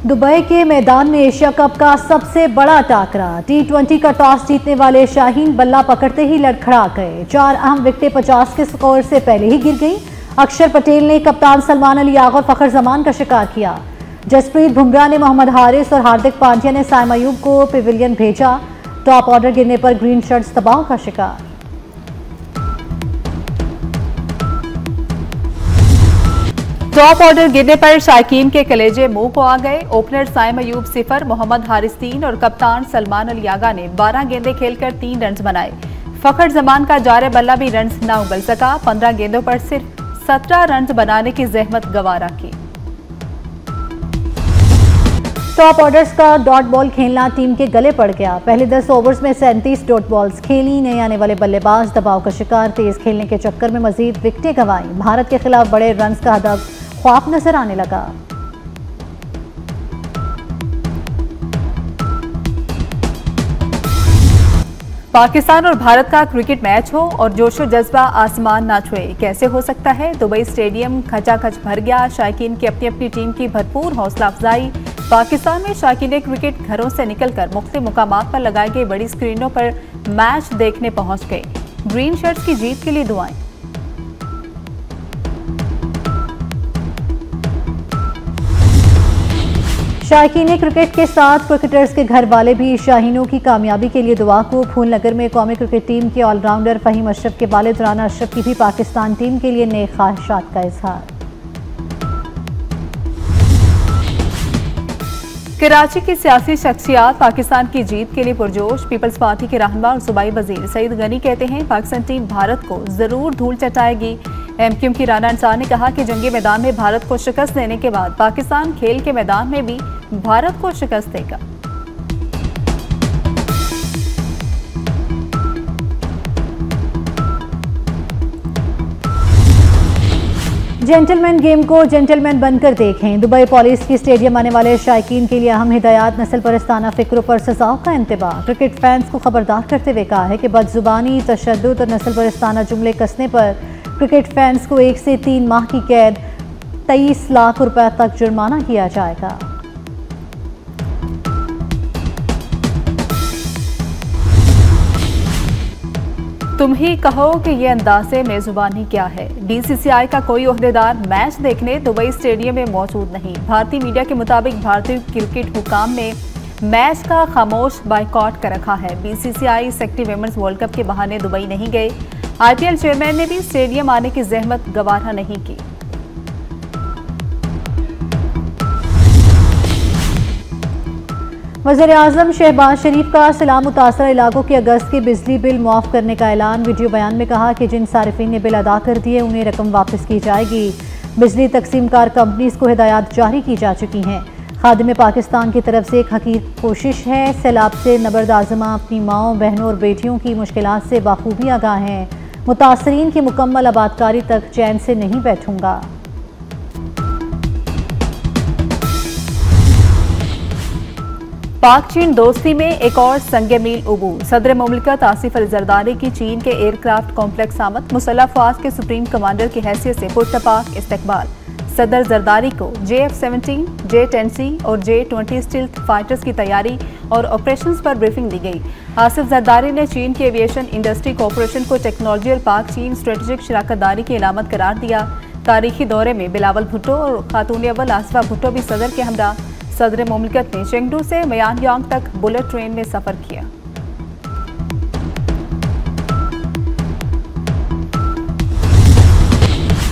Dubai के मैदान में एशिया कप का सबसे बड़ा टाकरा। T20 का टॉस जीतने वाले शाहीन बल्ला पकड़ते ही लड़खड़ा गए। 4 अहम विकेटें 50 के स्कोर से पहले ही गिर गई। अक्षर पटेल ने कप्तान सलमान अली आगा और फखर जमान का शिकार किया। जसप्रीत बुमराह ने मोहम्मद हारिस और हार्दिक पांड्या ने साइम अयूब को पेविलियन भेजा। टॉप ऑर्डर गिरने पर ग्रीन शर्ट्स दबाव का शिकार। टॉप ऑर्डर गिरने पर शायकीन के कलेजे मुंह को आ गए। ओपनर साइम अयूब 0, मोहम्मद हारिस 3 और कप्तान सलमान अली आगा ने 12 गेंदें खेलकर 3 रन बनाए। फखर जमान का जारे बल्ला भी रन न उगल सका। 15 गेंदों पर सिर्फ 17 रन बनाने की जहमत गवारा की। टॉप ऑर्डर्स का डॉट बॉल खेलना टीम के गले पड़ गया। पहले 10 ओवर्स में 37 डॉट बॉल्स खेली। नए आने वाले बल्लेबाज दबाव का शिकार। तेज खेलने के चक्कर में मजीद विकेटें गंवाई। भारत के खिलाफ बड़े रन का हदफ ख्वाब नजर आने लगा। पाकिस्तान और भारत का क्रिकेट मैच हो और जोशो जज्बा आसमान ना छुए, कैसे हो सकता है। दुबई स्टेडियम खचाखच भर गया। शायकीन की अपनी अपनी टीम की भरपूर हौसला अफजाई। पाकिस्तान में शायकीन क्रिकेट घरों से निकलकर मुख्तलिफ मुकामात पर लगाई गई बड़ी स्क्रीनों पर मैच देखने पहुंच गए। ग्रीन शर्ट्स की जीत के लिए दुआएं। शायकीन क्रिकेट के साथ क्रिकेटर्स के घर वाले भी शाहीनों की कामयाबी के लिए दुआ को। फूलनगर में कौमी क्रिकेट टीम के ऑलराउंडर फहीम अशरफ के वालिद राना अशरफ की भी पाकिस्तान टीम के लिए नए ख्वाहिशात का इजहार। कराची की सियासी शख्सियात पाकिस्तान की जीत के लिए पुरजोश। पीपल्स पार्टी के रहनुमा और सूबाई वजीर सईद गनी कहते हैं पाकिस्तान टीम भारत को जरूर धूल चटाएगी। एमक्यूएम की राना अंसार ने कहा कि जंगी मैदान में भारत को शिकस्त देने के बाद पाकिस्तान खेल के मैदान में भी भारत को शिकस्त देगा। जेंटलमैन गेम को जेंटलमैन बनकर देखें। दुबई पॉलिस की स्टेडियम आने वाले शायकीन के लिए अहम हिदायत। नस्ल परस्ताना फिक्रों पर सजाओं का इंतबाह। क्रिकेट फैंस को खबरदार करते हुए कहा है कि बदजुबानी, तशद्दुद और नस्ल परस्ताना जुमले कसने पर क्रिकेट फैंस को 1 से 3 माह की कैद, 23 लाख रुपए तक जुर्माना किया जाएगा। तुम ही कहो कि ये अंदाज़े मेज़बानी क्या है। बीसीसीआई का कोई ओहदेदार मैच देखने दुबई स्टेडियम में मौजूद नहीं। भारतीय मीडिया के मुताबिक भारतीय क्रिकेट हुकाम ने मैच का खामोश बायकॉट कर रखा है। BCCI secretary women's world cup के बहाने दुबई नहीं गए। आईपीएल चेयरमैन ने भी स्टेडियम आने की जहमत गवारा नहीं की। वज़ीर-ए-आज़म शहबाज शरीफ का सैलाब मुतासरा इलाकों के अगस्त के बिजली बिल मुआफ करने का ऐलान। वीडियो बयान में कहा कि जिन सारिफीन ने बिल अदा कर दिए उन्हें रकम वापस की जाएगी। बिजली तकसीमकार कंपनीज को हिदायत जारी की जा चुकी हैं। खादिम पाकिस्तान की तरफ से एक हकीर कोशिश है। सैलाब से नबरदाज़मा अपनी माओं, बहनों और बेटियों की मुश्किलात से बाखूबी आगाह हैं। मुतासरीन की मुकम्मल आबादकारी तक चैन से नहीं बैठूंगा। पाक चीन दोस्ती में एक और संगे मील उबूर। सदर मुमलिकत आसिफ अली जरदारी की चीन के एयरक्राफ्ट कॉम्प्लेक्स आमद। मुसल्लह अफवाज के सुप्रीम कमांडर की हैसियत से पुरतपाक इस्तकबाल। सदर जरदारी को JF-17, J-10C और J-20 स्टील्थ फाइटर्स की तैयारी और ऑपरेशंस पर ब्रीफिंग दी गई। आसिफ जरदारी ने चीन की एविएशन इंडस्ट्री कॉरपोरेशन को टेक्नोलॉजी और पाक चीन स्ट्रेटेजिक शराकतदारी की अलामत करार दिया। तारीखी दौरे में बिलावल भुट्टो और खातून अव्वल आसिफा भुट्टो भी सदर के हमरा। सदर मुमलिकत ने चेंगडू से मयानयांग तक बुलेट ट्रेन में सफर किया।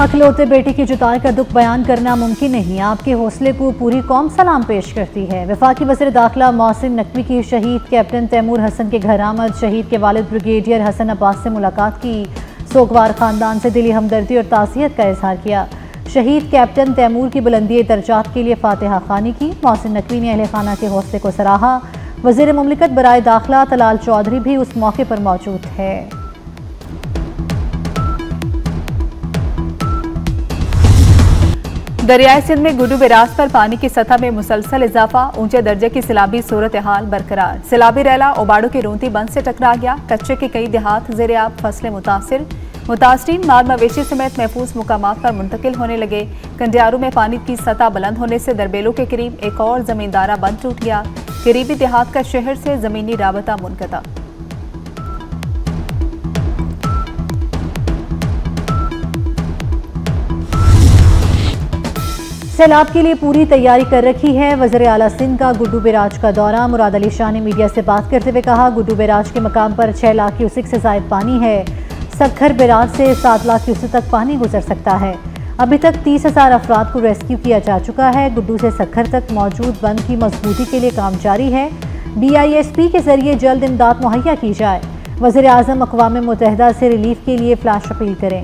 अखलौते बेटे की जुदाई का दुख बयान करना मुमकिन नहीं। आपके हौसले को पूरी कौम सलाम पेश करती है। वफाकी वज़ीर दाखिला मोहसिन नकवी की शहीद कैप्टन तैमूर हसन के घर आमद। शहीद के वालिद ब्रिगेडियर हसन अब्बास से मुलाकात की। सोगवार खानदान से दिली हमदर्दी और ताज़ियत का इजहार किया। शहीद कैप्टन तैमूर की बुलंदी दर्जात के लिए फातिहा खानी की। मोहसिन नकवी ने अहले खाना के हौसले को सराहा। वज़ीर मुमलिकत बराए दाखिला तलाल चौधरी भी उस मौके पर मौजूद है। दरियाई सिंध में गुडू बिराज पर पानी की सतह में मुसलसल इजाफा। ऊंचे दर्जे की सैलाबी सूरत हाल बरकरार। सैलाबी रैला ओबाड़ो के रोंती बंद से टकरा गया। कच्चे के कई देहात ज़ेरे-आब, फसलें मुतासिर। मुतासरीन माल मवेशी समेत महफूज मुकामात पर मुंतकिल होने लगे। कंडियारू में पानी की सतह बुलंद होने से दरबेलों के करीब एक और जमींदारा बंद टूट गया। करीबी देहात का शहर से जमीनी राबता मुनक़ता। सैलाब के लिए पूरी तैयारी कर रखी है। वज़ीर आला सिंध का गुड्डू बैराज का दौरा। मुराद अली शाह ने मीडिया से बात करते हुए कहा, गुड्डू बैराज के मकाम पर 6 लाख क्यूसेक से ज़ायद पानी है। सक्खर बैराज से 7 लाख क्यूसेक तक पानी गुजर सकता है। अभी तक 30,000 अफराद को रेस्क्यू किया जा चुका है। गुड्डू से सक्खर तक मौजूद बंद की मजबूती के लिए काम जारी है। BISP के जरिए जल्द इमदाद मुहैया की जाए। वज़ीर आज़म अक़वाम मुत्तहिदा से रिलीफ के लिए फ्लैश अपील करें।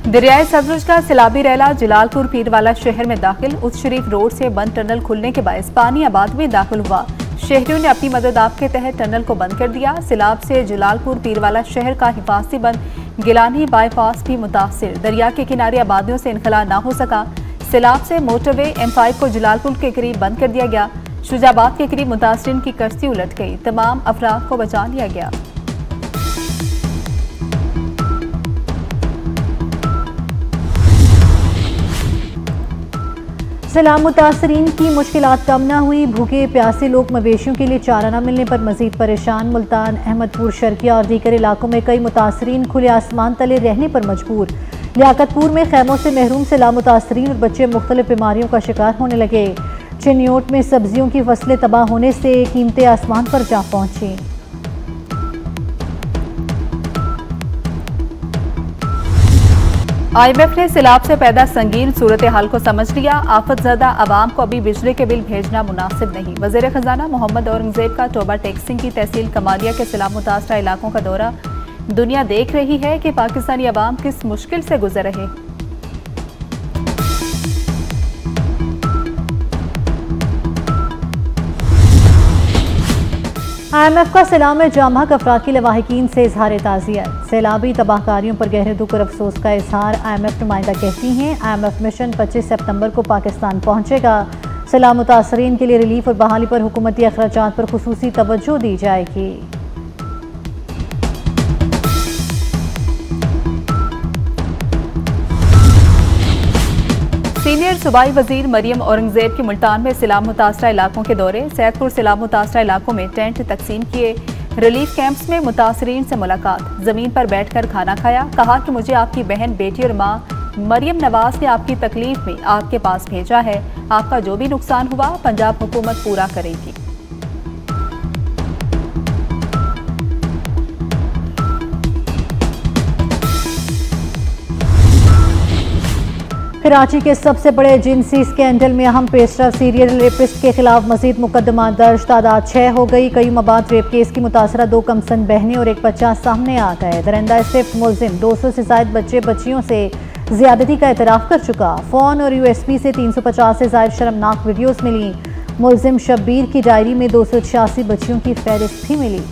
दरियाए सतलुज का सैलाबी रैला जलालपुर पीरवाला शहर में दाखिल। उस शरीफ रोड से बंद टनल खुलने के बायस पानी आबाद में दाखिल हुआ। शहरियों ने अपनी मदद आप के तहत टनल को बंद कर दिया। सैलाब से जलालपुर पीरवाला शहर का हिफाजती बंद गिलानी बाईपास भी मुतासिर। दरिया के किनारे आबादियों से इनखला ना हो सका। सैलाब से मोटरवे M5 को जलालपुर के करीब बंद कर दिया गया। शुजाबाद के करीब मुतासरीन की कश्ती उलट गई। तमाम अफराद को बचा लिया गया। सैलाब मुतासरीन की मुश्किलात कम न हुई। भूखे प्यासे लोग मवेशियों के लिए चारा न मिलने पर मजीद परेशान। मुल्तान, अहमदपुर, शर्किया और दीगर इलाकों में कई मुतासरीन खुले आसमान तले रहने पर मजबूर। लियाकतपुर में खैमों से महरूम सैलाब मुतासरीन और बच्चे मुख्तलिफ बीमारियों का शिकार होने लगे। चिन्योट में सब्जियों की फसलें तबाह होने से कीमतें आसमान पर जा पहुंची। IMF ने सैलाब से पैदा संगीन सूरत हाल को समझ लिया। आफतज़दा आवाम को अभी बिजली के बिल भेजना मुनासिब नहीं। वज़ीर खजाना मोहम्मद औरंगजेब का टोबा टेक्सिंग की तहसील कमालिया के सैलाब मुतासरा इलाकों का दौरा। दुनिया देख रही है कि पाकिस्तानी आवाम किस मुश्किल से गुजर रहे। IMF का सैलाब में जामहक अफराद की लवाहिकीन से इजहार ताज़ियत। सैलाबी तबाहकारियों पर गहरे दुख और अफसोस का इजहार। IMF नुमाइंदा कहती हैं, IMF मिशन 25 सितंबर को पाकिस्तान पहुंचेगा। सैलाब मुतासरीन के लिए रिलीफ और बहाली पर हुकूमती अखराजात पर खुसूसी तवज्जो दी जाएगी। सीनियर सूबाई वजीर मरियम औरंगजेब के मुल्तान में सैलाब मुतासरा इलाकों के दौरे। सैदपुर सैलाब मुतासरा इलाकों में टेंट तकसीम किए। रिलीफ कैंप्स में मुतासरीन से मुलाकात। जमीन पर बैठकर खाना खाया। कहा कि मुझे आपकी बहन, बेटी और माँ मरियम नवाज ने आपकी तकलीफ में आपके पास भेजा है। आपका जो भी नुकसान हुआ पंजाब हुकूमत पूरा करेगी। कराची के सबसे बड़े जिनसी स्कैंडल में अहम पेशरफ। सीरियल रेपिस्ट के खिलाफ मजीद मुकदमा दर्ज। तादाद 6 हो गई। कई मबाद रेप केस की मुतासरा 2 कमसन बहनें और एक बच्चा सामने आ गए। दरिंदा सिर्फ मुलजिम 200 से ज्यादा बच्चे बच्चियों से ज्यादती का एतराफ़ कर चुका। फोन और USB से 350 से ज्यादा शर्मनाक वीडियोस मिली। मुलजिम शब्बीर की डायरी में 286 बच्चियों की फहरिस्त भी मिली।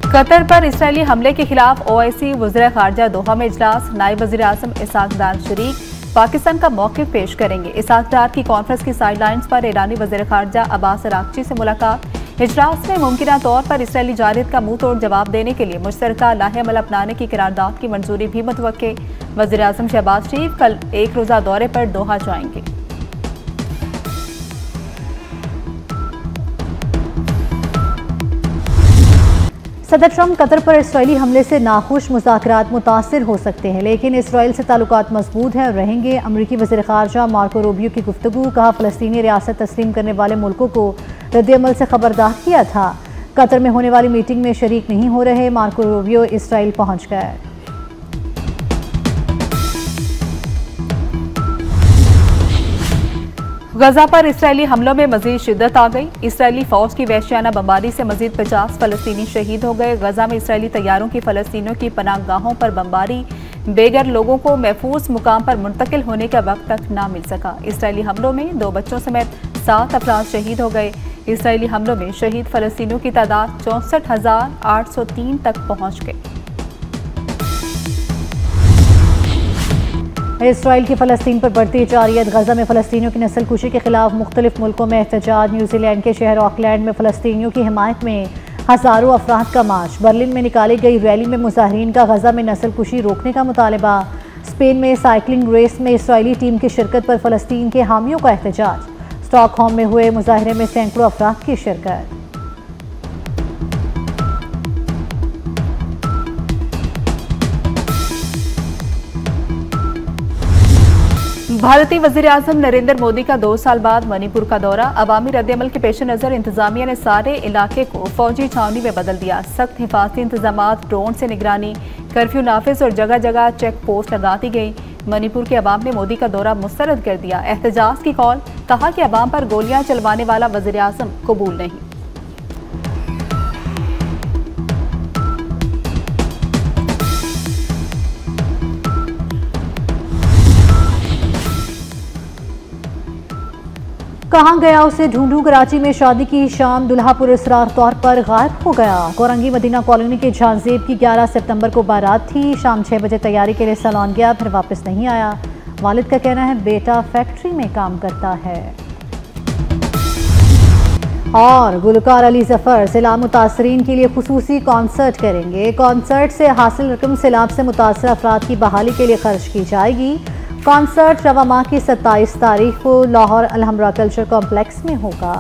कतर पर इसराइली हमले के खिलाफ OIC वज़ीर ख़ारजा दोहा में इजलास। नायब वज़ीर आज़म इसहाक डार शरीक। पाकिस्तान का मौक़िफ़ पेश करेंगे। इसहाक डार की कॉन्फ्रेंस की साइडलाइंस पर ईरानी वज़ीर ख़ारजा अब्बास अराग़ची से मुलाकात। इजलास में मुमकिना तौर पर इसराइली जारियत का मुंह तोड़ जवाब देने के लिए मुश्तरका लाहे अमल अपनाने की करारदाद की मंजूरी भी मुतवक्के। वज़ीर आज़म शहबाज शरीफ कल एक रोज़ा दौरे पर दोहा जाएंगे। सदर ट्रंप कतर पर इसराइली हमले से नाखुश। मुज़ाकरात मुतासिर हो सकते हैं लेकिन इसराइल से ताल्लुकात मजबूत हैं और रहेंगे। अमरीकी वज़ीर ख़ारजा मार्को रूबियो की गुफ्तगू। कहा, फ़लस्तीनी रियासत तस्लीम करने वाले मुल्कों को रद्द-ए-अमल से खबरदार किया था। कतर में होने वाली मीटिंग में शरीक नहीं हो रहे। मार्को रूबियो इसराइल पहुँच गए। गजा पर इसराइली हमलों में मजीद शिद्दत आ गई। इसराइली फौज की वहशियाना बमबारी से मजीद 50 फलस्तीनी शहीद हो गए। गजा में इसराइली तैयारों की फलस्तीनियों की पनाहगाहों पर बमबारी। बेघर लोगों को महफूज मुकाम पर मुंतकिल होने का वक्त तक ना मिल सका। इसराइली हमलों में 2 बच्चों समेत 7 अफराद शहीद हो गए। इसराइली हमलों में शहीद फलस्तीनियों की तादाद 64,803 तक पहुँच गई। इसराइल की फ़लस्तीन पर बढ़ती जारियत, गजा में फ़लस्तीनियों की नस्लकुशी के खिलाफ मुख्तलिफ मुल्कों में एहतजाज। न्यूजीलैंड के शहर ऑकलैंड में फ़लस्तीनियों की हिमायत में हज़ारों अफराद का मार्च। बर्लिन में निकाली गई रैली में मुजाहिरीन का गजा में नस्लकुशी रोकने का मुतालबा। स्पेन में साइकिलिंग रेस में इसराइली टीम की शिरकत पर फ़लस्तीन के हामियों का एहतजाज। स्टॉकहोम में हुए मुजाहरे में सैकड़ों अफराद की शिरकत। भारतीय वज़ीर-ए-आज़म नरेंद्र मोदी का 2 साल बाद मणिपुर का दौरा। अवामी रद्द-ए-अमल के पेश नज़र इंतजामिया ने सारे इलाके को फौजी छावनी में बदल दिया। सख्त हिफाजती इंतजाम, ड्रोन से निगरानी, कर्फ्यू नाफिज और जगह जगह चेक पोस्ट लगा दी गई। मणिपुर के अवाम ने मोदी का दौरा मुस्तरद कर दिया। एहतजाज की कॉल, कहा कि अवाम पर गोलियां चलवाने वाला वज़ीर-ए-आज़म कबूल नहीं। कहाँ गया उसे ढूंढूं, कराची में शादी की शाम दुल्हा पुरस्रार तौर पर गायब हो गया। कोरंगी मदीना कॉलोनी के झांजेब की 11 सितंबर को बारात थी। शाम 6 बजे तैयारी के लिए सैलून गया, फिर वापस नहीं आया। वालिद का कहना है बेटा फैक्ट्री में काम करता है। और गुलकार अली जफर सैलाब मुतासरीन के लिए खुसूसी कॉन्सर्ट करेंगे। कॉन्सर्ट से हासिल रकम सैलाब से मुतासर अफराद की बहाली के लिए खर्च की जाएगी। कॉन्सर्ट रवा माह की 27 तारीख को लाहौर अलहम्रा कल्चर कॉम्प्लेक्स में होगा।